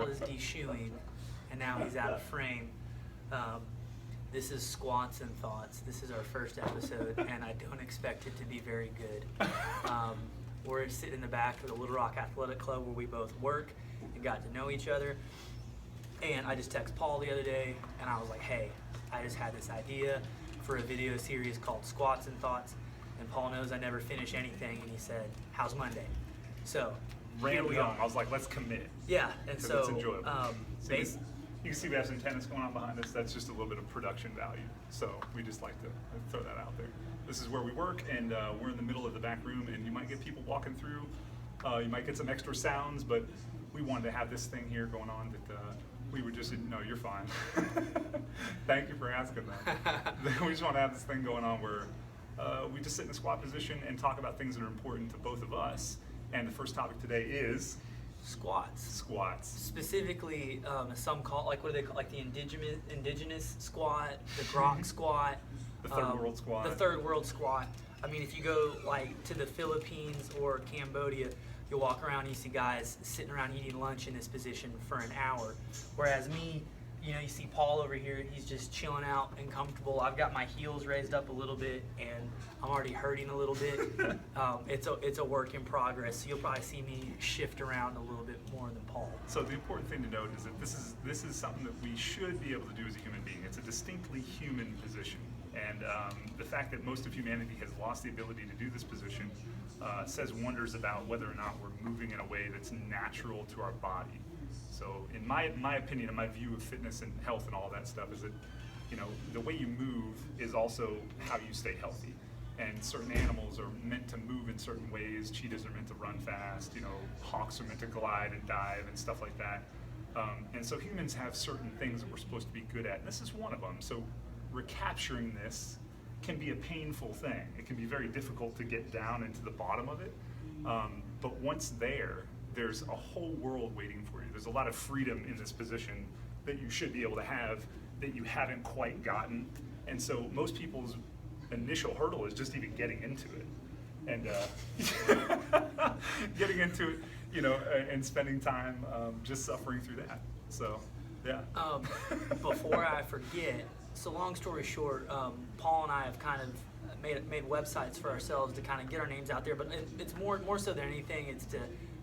is de-shoeing, and now he's out of frame. This is Squats and Thoughts. This is our first episode, and I don't expect it to be very good. We're sitting in the back of the Little Rock Athletic Club where we both work and got to know each other. And I just texted Paul the other day, and I was like, hey, I just had this idea for a video series called Squats and Thoughts. And Paul knows I never finish anything, and he said, how's Monday? So, here we are. I was like, let's commit. Yeah, and so, it's enjoyable. You can see we have some tennis going on behind us. That's just a little bit of production value. So we just like to throw that out there. This is where we work, and we're in the middle of the back room, and you might get people walking through. You might get some extra sounds, but we wanted to have this thing here going on that we were just, no, you're fine. Thank you for asking that. We just want to have this thing going on where we just sit in a squat position and talk about things that are important to both of us. And the first topic today is squats. Squats. Specifically, some call like what do they call, like the indigenous squat, the grok squat, the third world squat. The third world squat. I mean, if you go like to the Philippines or Cambodia, you'll walk around and you see guys sitting around eating lunch in this position for an hour. Whereas me, you know, you see Paul over here, he's just chilling out and comfortable. I've got my heels raised up a little bit, and I'm already hurting a little bit. It's a work in progress, so you'll probably see me shift around a little bit more than Paul. So the important thing to note is that this is something that we should be able to do as a human being. It's a distinctly human position, and the fact that most of humanity has lost the ability to do this position says wonders about whether or not we're moving in a way that's natural to our body. So in my opinion and my view of fitness and health and all that stuff is that, you know, the way you move is also how you stay healthy. And certain animals are meant to move in certain ways. Cheetahs are meant to run fast, you know, hawks are meant to glide and dive and stuff like that. And so humans have certain things that we're supposed to be good at, and this is one of them. So recapturing this can be a painful thing. It can be very difficult to get down into the bottom of it. But once there's a whole world waiting for you. There's a lot of freedom in this position that you should be able to have that you haven't quite gotten. And so most people's initial hurdle is just even getting into it. And getting into it, you know, and spending time just suffering through that. So, yeah. Before I forget, so long story short, Paul and I have kind of made websites for ourselves to kind of get our names out there, but it's more so than anything, it's to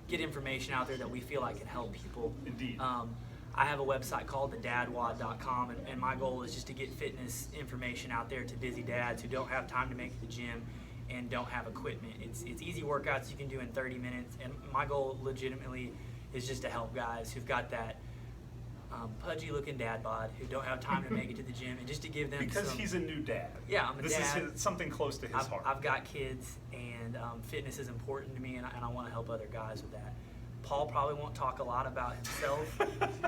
get information out there that we feel like can help people. Indeed. I have a website called thedadwad.com, and my goal is just to get fitness information out there to busy dads who don't have time to make the gym and don't have equipment. It's easy workouts you can do in 30 minutes, and my goal legitimately is just to help guys who've got that pudgy looking dad bod who don't have time to make it to the gym, and just to give them because he's a new dad. Yeah, I'm a dad. This is something close to his heart. I've got kids, and fitness is important to me, and I want to help other guys with that. Paul probably won't talk a lot about himself,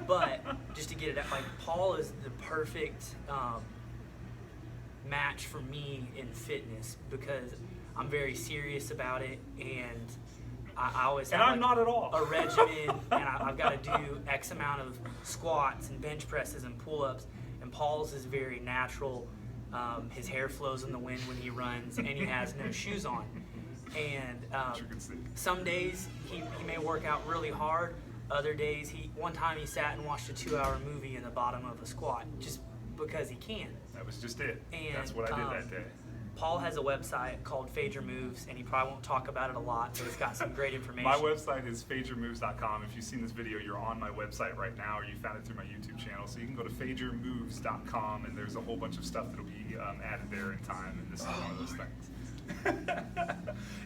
but just to get it out, like Paul is the perfect match for me in fitness because I'm very serious about it, and I always have I'm not at all. a regimen, and I've got to do X amount of squats and bench presses and pull-ups, and Paul's is very natural. His hair flows in the wind when he runs, and he has no shoes on. And some days he may work out really hard. Other days, one time he sat and watched a 2-hour movie in the bottom of a squat just because he can. That was just it. And that's what I did that day. Paul has a website called Phaedra Moves, and he probably won't talk about it a lot, but it's got some great information. My website is phaedramoves.com. If you've seen this video, you're on my website right now, or you found it through my YouTube channel. So you can go to phaedramoves.com, and there's a whole bunch of stuff that'll be added there in time, and this is one of those things.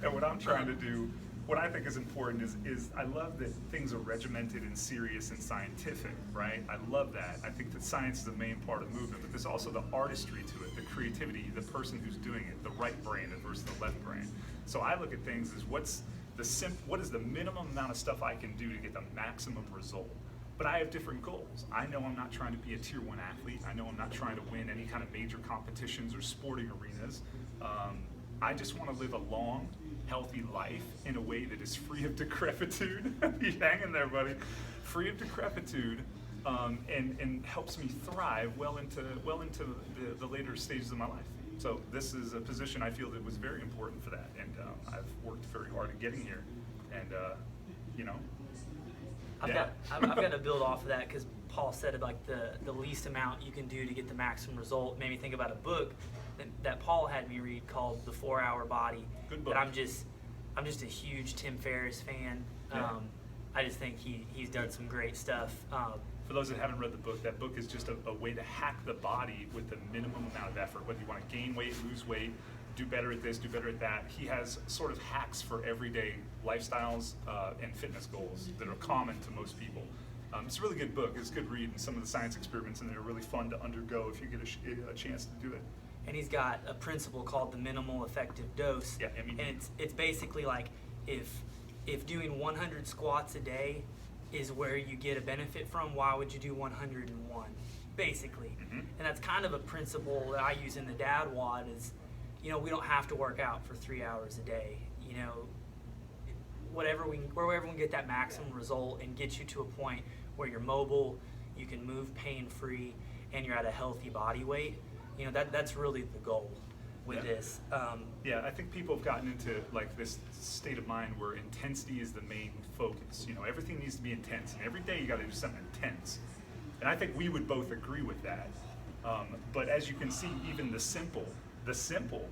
And what I'm trying to do, what I think is important is I love that things are regimented and serious and scientific, right? I love that. I think that science is the main part of the movement, but there's also the artistry to it, the creativity, the person who's doing it, the right brain versus the left brain. So I look at things as what is the minimum amount of stuff I can do to get the maximum result? But I have different goals. I know I'm not trying to be a tier 1 athlete. I know I'm not trying to win any kind of major competitions or sporting arenas. I just want to live a long, healthy life in a way that is free of decrepitude. You hanging there, buddy? Free of decrepitude, and helps me thrive well into the later stages of my life. So this is a position I feel that was very important for that, and I've worked very hard at getting here. And you know, I've got to build off of that because Paul said like the least amount you can do to get the maximum result. Made me think about a book that Paul had me read called The 4-Hour Body. Good book. That I'm just a huge Tim Ferriss fan. Yeah. I just think he's done some great stuff. For those that haven't read the book, that book is just a way to hack the body with the minimum amount of effort. Whether you want to gain weight, lose weight, do better at this, do better at that. He has sort of hacks for everyday lifestyles and fitness goals that are common to most people. It's a really good book. It's a good read, and some of the science experiments in there are really fun to undergo if you get a chance to do it. And he's got a principle called the minimal effective dose. Yeah, MED. And it's basically like if doing 100 squats a day is where you get a benefit from, why would you do 101? Basically. Mm-hmm. And that's kind of a principle that I use in the Dad WOD is, we don't have to work out for 3 hours a day. Wherever we can get that maximum result and get you to a point where you're mobile, you can move pain-free, and you're at a healthy body weight, that's really the goal with this. Yeah, I think people have gotten into like this state of mind where intensity is the main focus. Everything needs to be intense, and every day you got to do something intense. And I think we would both agree with that. But as you can see, even the simple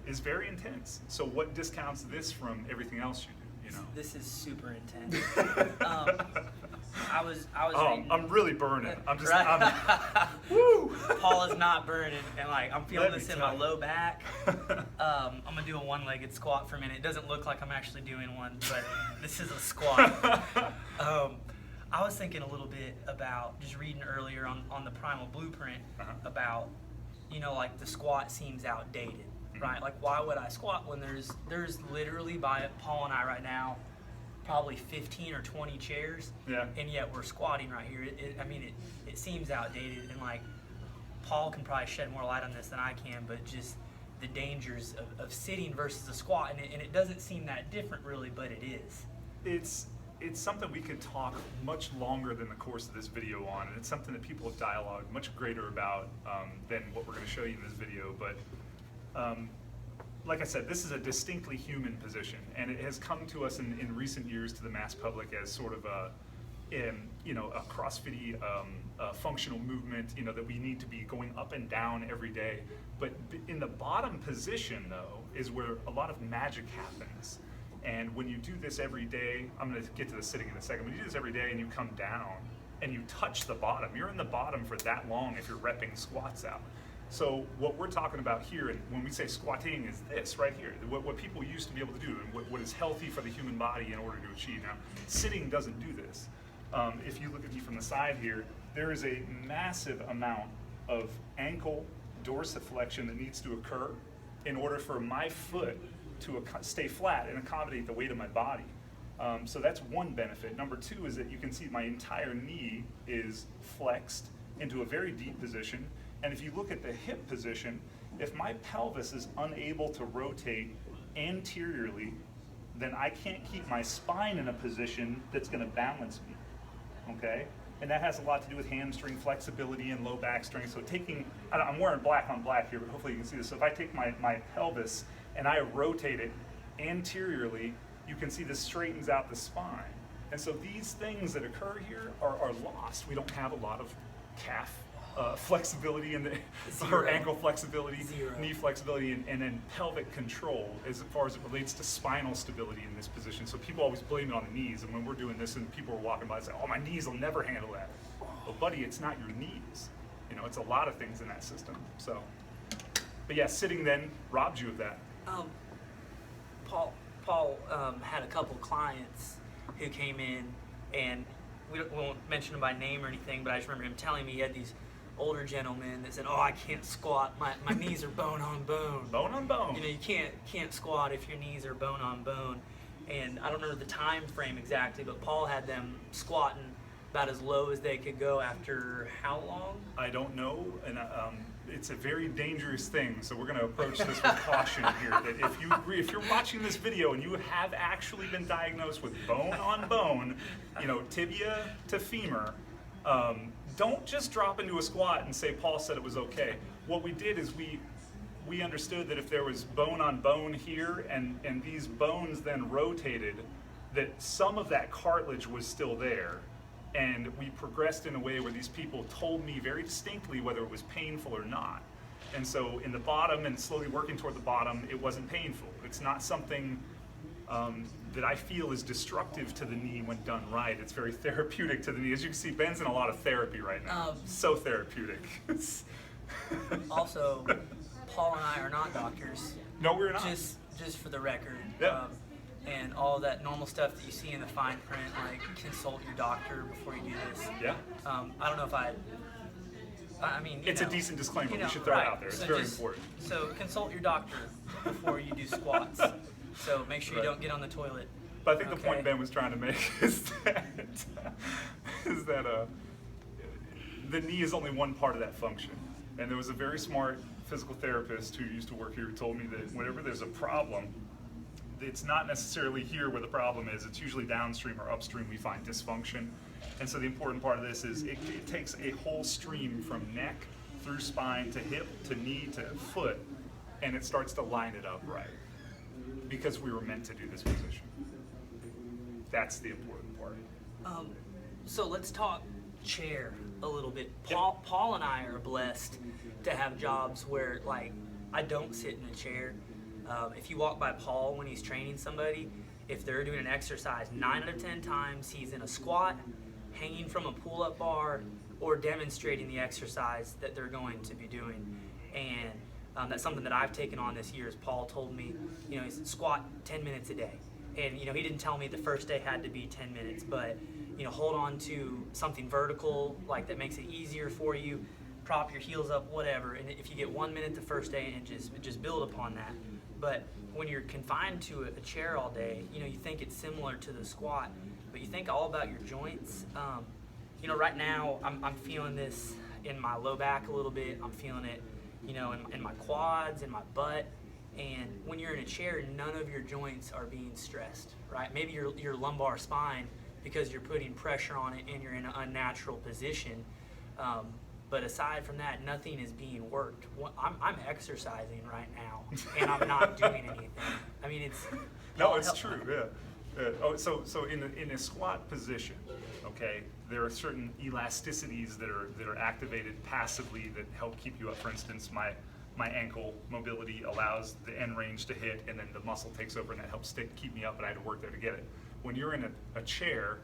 is very intense. So what discounts this from everything else you do? This is super intense. I was reading, I'm really burning. I'm just, right? woo! Paul is not burning, and I'm feeling Let me this in tell my you. low back. I'm gonna do a one-legged squat for a minute. It doesn't look like I'm actually doing one, but this is a squat. I was thinking a little bit about just reading earlier on the Primal Blueprint about, like the squat seems outdated, right? Like, why would I squat when there's literally by Paul and I right now probably 15 or 20 chairs, and yet we're squatting right here. It seems outdated, and like Paul can probably shed more light on this than I can, but just the dangers of sitting versus a squat, and it doesn't seem that different really, but it is. It's something we could talk much longer than the course of this video on, and it's something that people have dialogued much greater about than what we're going to show you in this video. But like I said, this is a distinctly human position, and it has come to us in recent years to the mass public as sort of a CrossFit functional movement, that we need to be going up and down every day. But in the bottom position, though, is where a lot of magic happens. And when you do this every day, I'm going to get to the sitting in a second, when you do this every day and you come down and you touch the bottom, you're in the bottom for that long if you're repping squats out. So what we're talking about here, and when we say squatting, is this right here, what people used to be able to do, and what is healthy for the human body in order to achieve. Now, sitting doesn't do this. If you look at me from the side here, there is a massive amount of ankle dorsiflexion that needs to occur in order for my foot to stay flat and accommodate the weight of my body. So that's one benefit. Number two is that you can see my entire knee is flexed into a very deep position. And if you look at the hip position, if my pelvis is unable to rotate anteriorly, then I can't keep my spine in a position that's going to balance me, okay? And that has a lot to do with hamstring flexibility and low back strength. So I'm wearing black on black here, but hopefully you can see this. So if I take my pelvis and I rotate it anteriorly, you can see this straightens out the spine. And so these things that occur here are lost. We don't have a lot of calf flexibility or ankle flexibility, knee flexibility, and then pelvic control as far as it relates to spinal stability in this position. So people always blame it on the knees, and when we're doing this and people are walking by and say, oh, my knees will never handle that. Well, buddy, it's not your knees. It's a lot of things in that system. So, but yeah, sitting then robbed you of that. Paul had a couple clients who came in, and we won't mention him by name or anything, but I just remember him telling me he had these older gentlemen that said, oh, I can't squat, my knees are bone on bone. Bone on bone. You can't squat if your knees are bone on bone. And I don't remember the time frame exactly, but Paul had them squatting about as low as they could go after how long? I don't know, and it's a very dangerous thing, so we're going to approach this with caution here, that if you're watching this video and you have actually been diagnosed with bone on bone, tibia to femur, don't just drop into a squat and say Paul said it was okay. What we did is we understood that if there was bone on bone here and these bones then rotated, that some of that cartilage was still there, And we progressed in a way where these people told me very distinctly whether it was painful or not. And so in the bottom and slowly working toward the bottom, it wasn't painful. It's not something that I feel is destructive to the knee when done right. It's very therapeutic to the knee. As you can see, Ben's in a lot of therapy right now. So therapeutic. Also, Paul and I are not doctors. No, we're not. Just for the record. Yeah. And all that normal stuff that you see in the fine print, like consult your doctor before you do this. Yeah. I don't know if I mean, it's a decent disclaimer. We should throw it out there. It's very important. So consult your doctor before you do squats. So make sure you don't get on the toilet. But I think the point Ben was trying to make is that the knee is only one part of that function. And there was a very smart physical therapist who used to work here who told me that whenever there's a problem, it's not necessarily here where the problem is. It's usually downstream or upstream we find dysfunction. And so the important part of this is it takes a whole stream from neck through spine to hip to knee to foot, and it starts to line it up right. Because we were meant to do this position. That's the important part. So let's talk chair a little bit. Paul and I are blessed to have jobs where, like, I don't sit in a chair. If you walk by Paul when he's training somebody, if they're doing an exercise, 9 out of 10 times he's in a squat, hanging from a pull-up bar, or demonstrating the exercise that they're going to be doing. And that's something that I've taken on this year, as Paul told me, he's squat 10 minutes a day. And, he didn't tell me the first day had to be 10 minutes, but, hold on to something vertical, like that makes it easier for you, prop your heels up, whatever. And if you get 1 minute the first day, and just build upon that. But when you're confined to a chair all day, you think it's similar to the squat, but you think all about your joints. Right now I'm feeling this in my low back a little bit. I'm feeling it, in my quads, in my butt. And when you're in a chair, none of your joints are being stressed, right? Maybe your lumbar spine, because you're putting pressure on it and you're in an unnatural position. But aside from that, nothing is being worked. I'm exercising right now, and I'm not doing anything. I mean, it's... No, it's true, yeah. So in a squat position, okay, there are certain elasticities that are activated passively that help keep you up. For instance, my ankle mobility allows the end range to hit, and then the muscle takes over, and that helps keep me up, and I had to work there to get it. When you're in a chair,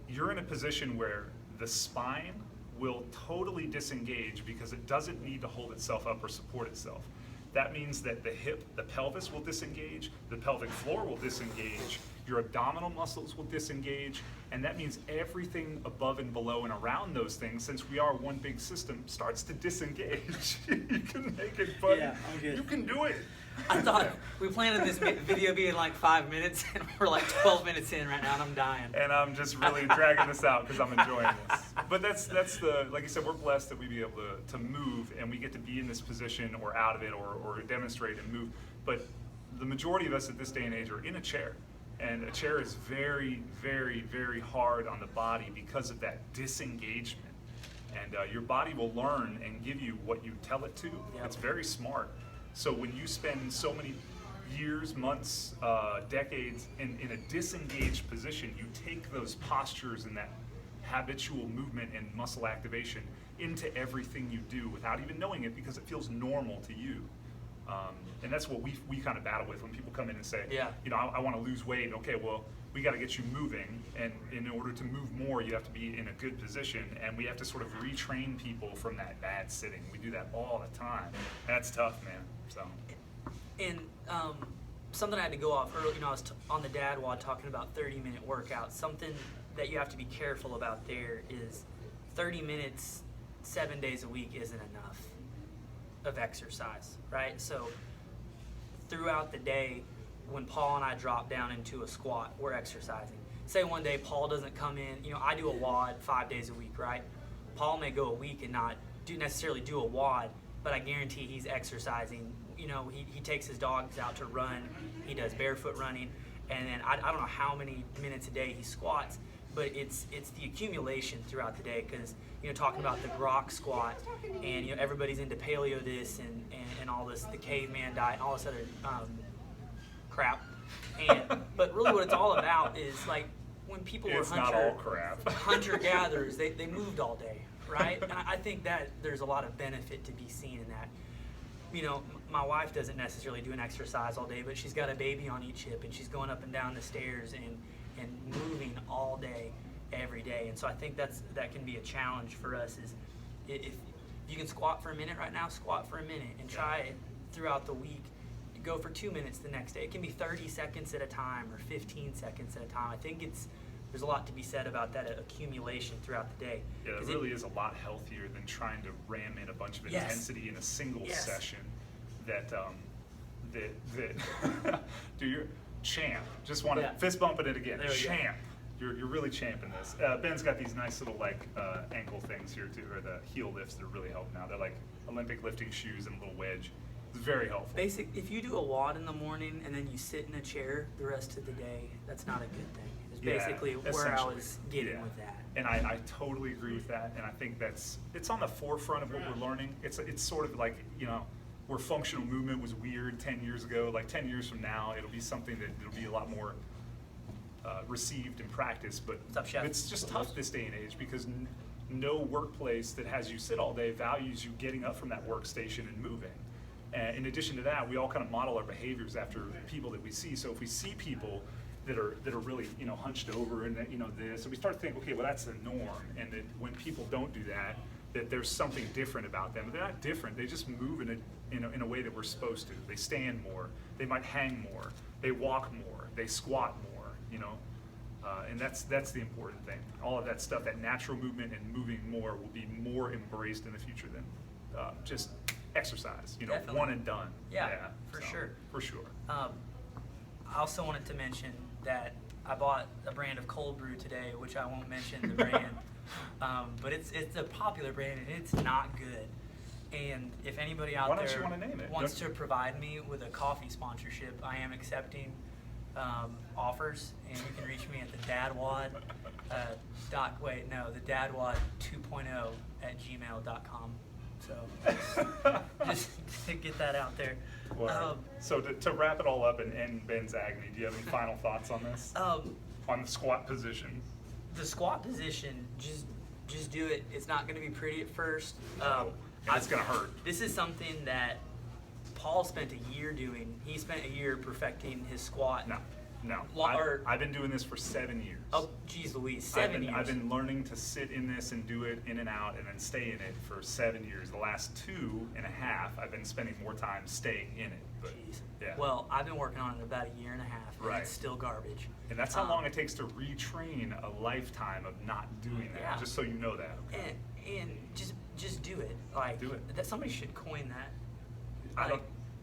you're in a position where the spine will totally disengage because it doesn't need to hold itself up or support itself. That means that the pelvis will disengage, the pelvic floor will disengage, your abdominal muscles will disengage, and that means everything above and below and around those things, since we are one big system, starts to disengage. You can make it, buddy. Yeah, I'm good. You can do it. I thought we planned on this video being like 5 minutes, and we're like 12 minutes in right now, and I'm dying. And I'm just really dragging this out because I'm enjoying this. But that's the, like I said, we're blessed that we be able to move, and we get to be in this position or out of it or demonstrate and move. But the majority of us at this day and age are in a chair. And a chair is very, very, very hard on the body because of that disengagement. And your body will learn and give you what you tell it to. Yep. It's very smart. So when you spend so many years, months, decades in a disengaged position, you take those postures and that habitual movement and muscle activation into everything you do without even knowing it, because it feels normal to you. And that's what we kind of battle with when people come in and say, I want to lose weight. Okay, well, we got to get you moving, and in order to move more, you have to be in a good position, and we have to sort of retrain people from that bad sitting. We do that all the time. That's tough, man. So. And something I had to go off early, I was on the dad wad talking about 30-minute workouts. Something that you have to be careful about there is 30 minutes, 7 days a week isn't enough of exercise, right? So throughout the day, when Paul and I drop down into a squat, we're exercising. Say one day Paul doesn't come in, I do a WOD 5 days a week, right? Paul may go a week and not necessarily do a WOD, but I guarantee he's exercising. He takes his dogs out to run, he does barefoot running, and then I don't know how many minutes a day he squats, but it's the accumulation throughout the day, because talking about the grok squat, and everybody's into paleo this and all this, the caveman diet and all this other crap, but really what it's all about is, like, when people It's were not all crap. hunter-gatherers, they moved all day, right? And I think that there's a lot of benefit to be seen in that. You know, my wife doesn't necessarily do an exercise all day, but she's got a baby on each hip, and she's going up and down the stairs and moving all day, every day. And so I think that can be a challenge for us. Is if you can squat for a minute right now, squat for a minute, and try it throughout the week. Go for 2 minutes the next day. It can be 30 seconds at a time or 15 seconds at a time. I think there's a lot to be said about that accumulation throughout the day. Yeah, it really is a lot healthier than trying to ram in a bunch of intensity in a single session. That do your champ. Just want to fist bumping it again. Champ. You're really champing this. Ben's got these nice little ankle things here too, or the heel lifts that are really helping out. They're like Olympic lifting shoes and a little wedge. It's very helpful. If you do a WOD in the morning and then you sit in a chair the rest of the day, that's not a good thing. It's basically where I was getting with that. And I totally agree with that. And I think it's on the forefront of what we're learning. It's sort of like, you know, where functional movement was weird 10 years ago. Like 10 years from now, it'll be something that it'll be a lot more received and practiced. But it's just tough this day and age because no workplace that has you sit all day values you getting up from that workstation and moving. And in addition to that, we all kind of model our behaviors after people that we see. So if we see people that are really, you know, hunched over and you know this, so we start to think, okay, well that's the norm, and that when people don't do that, that there's something different about them. They're not different. They just move in a way that we're supposed to. They stand more. They might hang more. They walk more. They squat more. You know, and that's the important thing. All of that stuff, that natural movement and moving more, will be more embraced in the future than just exercise, you know, Definitely. one and done. For sure. For sure. I also wanted to mention that I bought a brand of cold brew today, which I won't mention the brand, but it's a popular brand and it's not good. And if anybody out there wants to provide me with a coffee sponsorship, I am accepting offers, and you can reach me at the dadwad the dadwad 2.0 at gmail.com. So just to get that out there. So to wrap it all up and end Ben's agony, do you have any final thoughts on this? On the squat position? The squat position, just do it. It's not going to be pretty at first. And it's going to hurt. This is something that Paul spent a year doing. He spent a year perfecting his squat. No. I've been doing this for 7 years. Oh, geez Louise, 7 years. I've been learning to sit in this and do it in and out and then stay in it for 7 years. The last 2.5, I've been spending more time staying in it. But, yeah. Well, I've been working on it about 1.5 years, and it's still garbage. And that's how long it takes to retrain a lifetime of not doing that, just so you know that. Okay? And just do it. Like, do it. That somebody should coin that. I don't.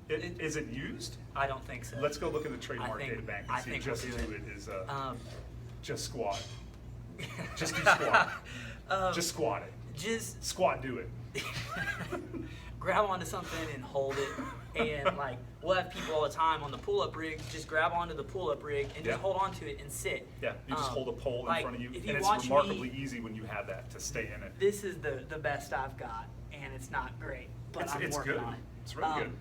Is it used? I don't think so. Let's go look at the trademark data bank and see just do it is just squat. Just do squat. Just squat it. Just squat, do it. Grab onto something and hold it. And like we'll have people all the time on the pull-up rig. Just grab onto the pull-up rig and just hold onto it and sit. Yeah, you just hold a pole in front of you, and it's remarkably easy when you have that to stay in it. This is the best I've got, and it's not great, but I'm working on it. It's really good.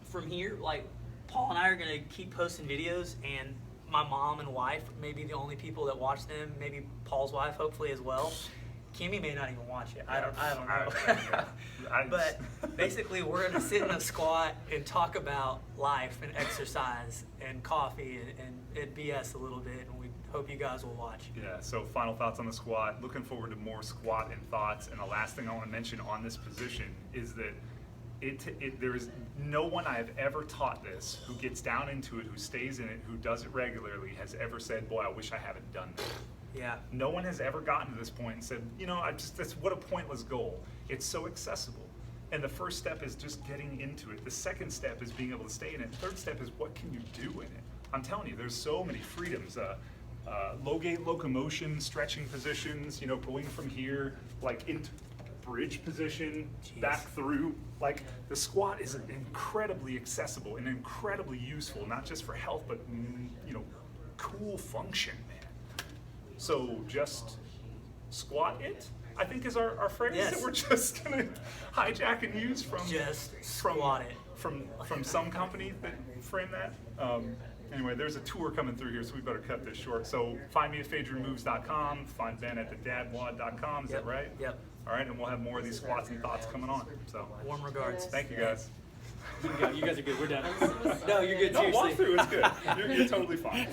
From here, like Paul and I are gonna keep posting videos, and my mom and wife may be the only people that watch them. Maybe Paul's wife, hopefully as well. Kimmy may not even watch it. I don't know. But basically, we're gonna sit in a squat and talk about life and exercise and coffee and BS a little bit, and we hope you guys will watch. Yeah. So final thoughts on the squat. Looking forward to more squat and thoughts. And the last thing I want to mention on this position is that there is no one I've ever taught this who gets down into it, who stays in it, who does it regularly, has ever said, boy, I wish I haven't done that. Yeah. No one has ever gotten to this point and said, you know, that's what a pointless goal. It's so accessible. And the first step is just getting into it. The second step is being able to stay in it. Third step is what can you do in it? I'm telling you, there's so many freedoms. Low gait locomotion, stretching positions, you know, going from here, like into bridge position, back through. Like the squat is incredibly accessible and incredibly useful, not just for health, but you know, cool function, man. So just squat it, I think is our phrase that we're just gonna hijack and use from just squat it from some company that framed that. Anyway, there's a tour coming through here, so we better cut this short. So find me at phaedronmoves.com. Find Ben at thedadwad.com. Is that right? Yep. All right, and we'll have more of these squats and thoughts coming on. So Warm regards. thank you guys. You guys are good. We're done. No, you're good. No, Seriously. walk through. It's good. You're totally fine.